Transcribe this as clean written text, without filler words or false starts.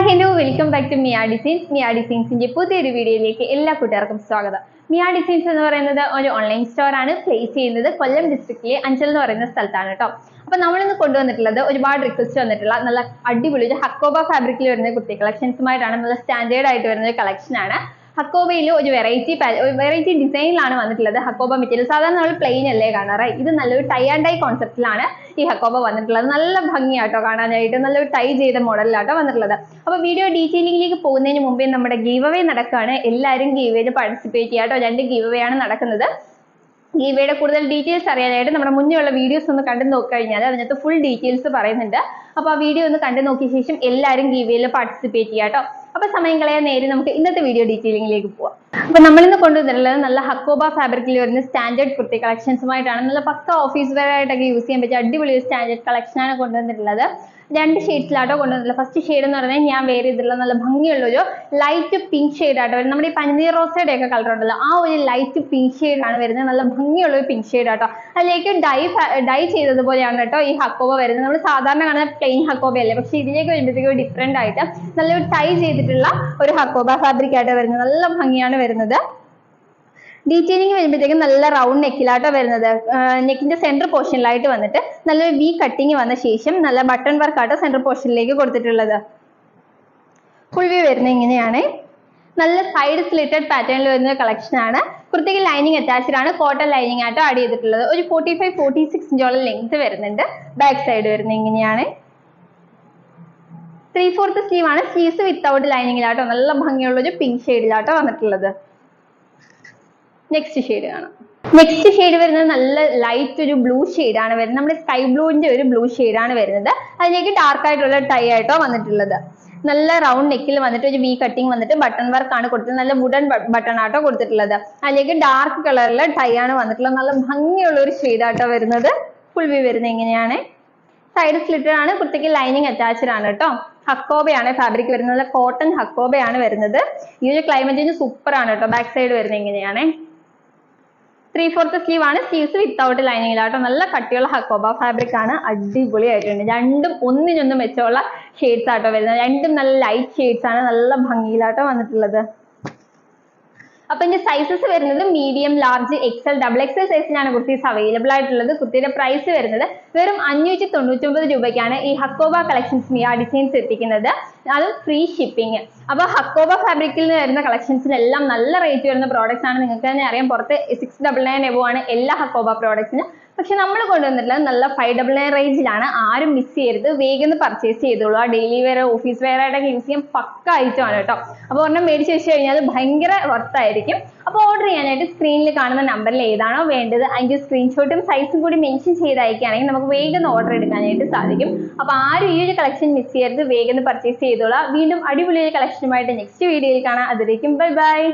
Hello welcome back to Mia Designs. Mia ഡിസൈൻസിന്റെ പുതിയൊരു വീഡിയോയിലേക്ക് എല്ലാ കൂട്ടുകാർക്കും സ്വാഗതം. മിയ ഡിസൈൻസ് എന്ന് പറയുന്നത് ഒരു ഓൺലൈൻ സ്റ്റോർ ആണ്. പ്ലേസ് ചെയ്യുന്നത് കൊല്ലം ഡിസ്ട്രിക്റ്റിലെ അഞ്ചൽ എന്ന് പറയുന്ന സ്ഥലത്താണ് കേട്ടോ. അപ്പൊ നമ്മളിന്ന് കൊണ്ടുവന്നിട്ടുള്ളത് ഒരുപാട് റിക്വസ്റ്റ് വന്നിട്ടുള്ള നല്ല അടിപൊളി ഒരു ഹക്കോബ ഫാബ്രിക്കിൽ വരുന്ന കുർത്തി കളക്ഷൻസുമായിട്ടാണ്. നല്ല സ്റ്റാൻഡേർഡ് ആയിട്ട് വരുന്ന ഒരു കളക്ഷൻ ആണ്. ഹക്കോബയിൽ ഒരു വെറൈറ്റി ഡിസൈനിലാണ് വന്നിട്ടുള്ളത്. ഹക്കോബ മെറ്റീരിയൽ സാധാരണ നമ്മൾ പ്ലെയിൻ അല്ലേ കാണാറ്, ഇത് നല്ലൊരു ടൈ ആൻഡ് ഡൈ കോൺസെപ്റ്റിലാണ് ഈ ഹക്കോബ വന്നിട്ടുള്ളത്. നല്ല ഭംഗിയാട്ടോ കാണാനായിട്ട്, നല്ലൊരു ടൈ ചെയ്ത മോഡലിലാട്ടോ വന്നിട്ടുള്ളത്. അപ്പൊ വീഡിയോ ഡീറ്റെയിലിംഗിലേക്ക് പോകുന്നതിന് മുമ്പേ നമ്മുടെ ഗീവ് അവേ നടക്കുകയാണ്. എല്ലാവരും ഗീവ് അവയിൽ പാർട്ടിസിപ്പേറ്റ് ചെയ്യാട്ടോ. 2 ഗീവ് അവേ ആണ് നടക്കുന്നത്. ഗീവയുടെ കൂടുതൽ ഡീറ്റെയിൽസ് അറിയാനായിട്ട് നമ്മുടെ മുന്നേ ഉള്ള വീഡിയോസ് ഒന്ന് കണ്ടു നോക്കിക്കഴിഞ്ഞാൽ അതിനകത്ത് ഫുൾ ഡീറ്റെയിൽസ് പറയുന്നുണ്ട്. അപ്പൊ ആ വീഡിയോ ഒന്ന് കണ്ടു നോക്കിയ ശേഷം എല്ലാവരും ഗീവയിൽ പാർട്ടിസിപ്പേറ്റ് ചെയ്യാട്ടോ. അപ്പൊ സമയം കളയാൻ നേരെ നമുക്ക് ഇന്നത്തെ വീഡിയോ ഡീറ്റെയിലിംഗിലേക്ക് പോവാം. അപ്പൊ നമ്മളിന്ന് കൊണ്ടുവന്നിട്ടുള്ളത് നല്ല ഹക്കോബ ഫാബ്രിക്കിൽ വരുന്ന സ്റ്റാൻഡേർഡ് കുർത്തി കളക്ഷൻസുമായിട്ടാണ്. നല്ല പക്ക ഓഫീസ് വെയർ ആയിട്ടൊക്കെ യൂസ് ചെയ്യാൻ പറ്റിയ അടിപൊളി ഒരു സ്റ്റാൻഡേർഡ് കളക്ഷനാണ് കൊണ്ടുവന്നിട്ടുള്ളത്. 2 ഷെയ്ഡ്സിലാട്ടോ കൊണ്ടുവന്നിട്ടുള്ളത്. ഫസ്റ്റ് ഷെയ്ഡ് എന്ന് പറഞ്ഞാൽ ഞാൻ വേറെ ചെയ്തിട്ടുള്ള നല്ല ഭംഗിയുള്ളൊരു ലൈറ്റ് പിങ്ക് ഷെയ്ഡ് ആട്ടോ വരുന്നത്. നമ്മുടെ ഈ പനിനീർ റോസയുടെ ഒക്കെ കളർ ഉണ്ടല്ലോ, ആ ഒരു ലൈറ്റ് പിങ്ക് ഷെയ്ഡാണ് വരുന്നത്. നല്ല ഭംഗിയുള്ള ഒരു പിങ്ക് ഷെയ്ഡ് ആട്ടോ. അതിലേക്ക് ഡൈ ചെയ്തതുപോലെയാണ് കേട്ടോ ഈ ഹക്കോബ വരുന്നത്. നമ്മൾ സാധാരണ കാണുന്ന പ്ലെയിൻ ഹക്കോബ അല്ലേ, പക്ഷെ ഇതിലേക്ക് വരുമ്പോഴത്തേക്കും ഡിഫറെന്റ് ആയിട്ട് നല്ലൊരു ടൈ ചെയ്തിട്ടുള്ള ഒരു ഹക്കോബ ഫാബ്രിക് ആയിട്ട് വരുന്നത്. നല്ല ഭംഗിയാണ് വരുന്നത്. ഡീറ്റെയിലിംഗ് വരുമ്പോഴത്തേക്കും നല്ല റൗണ്ട് നെക്കിലാട്ടോ വരുന്നത്. നെക്കിന്റെ സെന്റർ പോർഷനിലായിട്ട് വന്നിട്ട് നല്ലൊരു വി കട്ടിങ് വന്ന ശേഷം നല്ല ബട്ടൺ വർക്ക് ആട്ടോ സെന്റർ പോർഷനിലേക്ക് കൊടുത്തിട്ടുള്ളത്. ഫുൾ വ്യൂ വരുന്നത് ഇങ്ങനെയാണ്. നല്ല സൈഡ് സ്ലിറ്റഡ് പാറ്റേണിൽ വരുന്ന കളക്ഷൻ ആണ്. കുർത്തിക്ക് ലൈനിങ് അറ്റാച്ച്ഡ് ആണ്. കോട്ടൺ ലൈനിങ് ആട്ടോ ആഡ് ചെയ്തിട്ടുള്ളത്. ഒരു 45-46 ഇഞ്ചോളം ലെങ്ത് വരുന്നുണ്ട്. ബാക്ക് സൈഡ് വരുന്നത് ഇങ്ങനെയാണ്. 3/4 സ്ലീവ് ആണ്. സ്ലീവ്സ് വിത്തൗട്ട് ലൈനിങ്ങിലാട്ടോ നല്ല ഭംഗിയുള്ള ഒരു പിങ്ക് ഷെയ്ഡിലാട്ടോ വന്നിട്ടുള്ളത്. നെക്സ്റ്റ് ഷെയ്ഡ് കാണാം. നെക്സ്റ്റ് ഷെയ്ഡ് വരുന്നത് നല്ല ലൈറ്റ് ഒരു ബ്ലൂ ആണ് വരുന്നത്. നമ്മുടെ സ്കൈ ബ്ലൂവിന്റെ ഒരു ബ്ലൂ ആണ് വരുന്നത്. അതിലേക്ക് ഡാർക്ക് ആയിട്ടുള്ള ടൈ ആയിട്ടോ വന്നിട്ടുള്ളത്. നല്ല റൗണ്ട് നെക്കിൽ വന്നിട്ട് ഒരു വി കട്ടിങ് വന്നിട്ട് ബട്ടൺ വർക്ക് ആണ് കൊടുത്തത്. നല്ല വുഡൻ ബട്ടൺ ആട്ടോ കൊടുത്തിട്ടുള്ളത്. അതിലേക്ക് ഡാർക്ക് കളറിൽ ടൈ ആണ് വന്നിട്ടുള്ളത്. നല്ല ഭംഗിയുള്ള ഒരു ഷെയ്ഡ് ആട്ടോ വരുന്നത്. ഫുൾ വ്യൂ വരുന്നത് എങ്ങനെയാണ്. സൈഡ് സ്ലിറ്റഡ് ആണ്. കുർത്തിക്ക് ലൈനിങ് അറ്റാച്ച്ഡ് ആണ് കേട്ടോ. ഹക്കോബയാണ് ഫാബ്രിക് വരുന്നത്. കോട്ടൺ ഹക്കോബയാണ് വരുന്നത്. ഈ ഒരു ക്ലൈമറ്റിന് സൂപ്പർ ആണ് കേട്ടോ. ബാക്ക് സൈഡ് വരുന്നത് എങ്ങനെയാണ്. 3/4 സ്ലീവ് ആണ്. സ്ലീവ്സ് വിത്തൗട്ട് ലൈനിങ്ങിലാട്ടോ. നല്ല കട്ടിയുള്ള ഹക്കോബ ഫാബ്രിക് ആണ്. അടിപൊളി ആയിട്ടുണ്ട്. രണ്ടും ഒന്നിനൊന്നും വെച്ചുള്ള ഷെയ്ഡ്സ് ആട്ടോ വരുന്നത്. രണ്ടും നല്ല ലൈറ്റ് ഷെയ്ഡ്സ് ആണ്. നല്ല ഭംഗിയിലാട്ടോ വന്നിട്ടുള്ളത്. അപ്പൊ ഇതിന്റെ സൈസസ് വരുന്നത് മീഡിയം, ലാർജ്, എക്സൽ, XXL സൈസിലാണ് കുർത്തീസ് അവൈലബിൾ ആയിട്ടുള്ളത്. കുർത്തിയുടെ പ്രൈസ് വരുന്നത് വെറും 599 രൂപയ്ക്കാണ് ഈ ഹക്കോബ കളക്ഷൻസ് മിയ ഡിസൈൻസ് എത്തിക്കുന്നത്. അതും ഫ്രീ ഷിപ്പിംഗ്. അപ്പൊ ഹക്കോബ ഫാബ്രിക്കിൽ നിന്ന് വരുന്ന കളക്ഷൻസിനെല്ലാം നല്ല റേറ്റ് വരുന്ന പ്രോഡക്ട്സ് ആണ്. നിങ്ങൾക്ക് തന്നെ അറിയാം, പുറത്ത് 699 എബോ ആണ് എല്ലാ ഹക്കോബ പ്രോഡക്ട്സിനും. പക്ഷെ നമ്മൾ കൊണ്ടുവന്നിട്ടുള്ളത് നല്ല 599 റേഞ്ചിലാണ്. ആരും മിസ് ചെയ്യരുത്. വേഗം പർച്ചേസ് ചെയ്തോളൂ. ആ ഡെയിലി വെയർ, ഓഫീസ് വെയർ ആയിട്ടൊക്കെ യൂസ് ചെയ്യാൻ പക്ക ഐറ്റം ആണ് കേട്ടോ. അപ്പൊ ഒരെണ്ണം മേടിച്ച് വെച്ച് കഴിഞ്ഞാൽ ഭയങ്കര വർത്തായിരിക്കും. അപ്പൊ ഓർഡർ ചെയ്യാനായിട്ട് സ്ക്രീനിൽ കാണുന്ന നമ്പറിൽ ഏതാണോ വേണ്ടത് അതിന്റെ സ്ക്രീൻഷോട്ടും സൈസും കൂടി മെൻഷൻ ചെയ്ത് അയക്കുകയാണെങ്കിൽ നമുക്ക് വേഗം ഓർഡർ എടുക്കാനായിട്ട് സാധിക്കും. അപ്പൊ ആരും ഈ ഒരു കളക്ഷൻ മിസ് ചെയ്യരുത്. വേഗം പർച്ചേസ് ചെയ്തോളാം. വീണ്ടും അടിപൊളി കളക്ഷനുമായിട്ട് നെക്സ്റ്റ് വീഡിയോയിൽ കാണാം. അതിലേക്കും ബൈ ബൈ.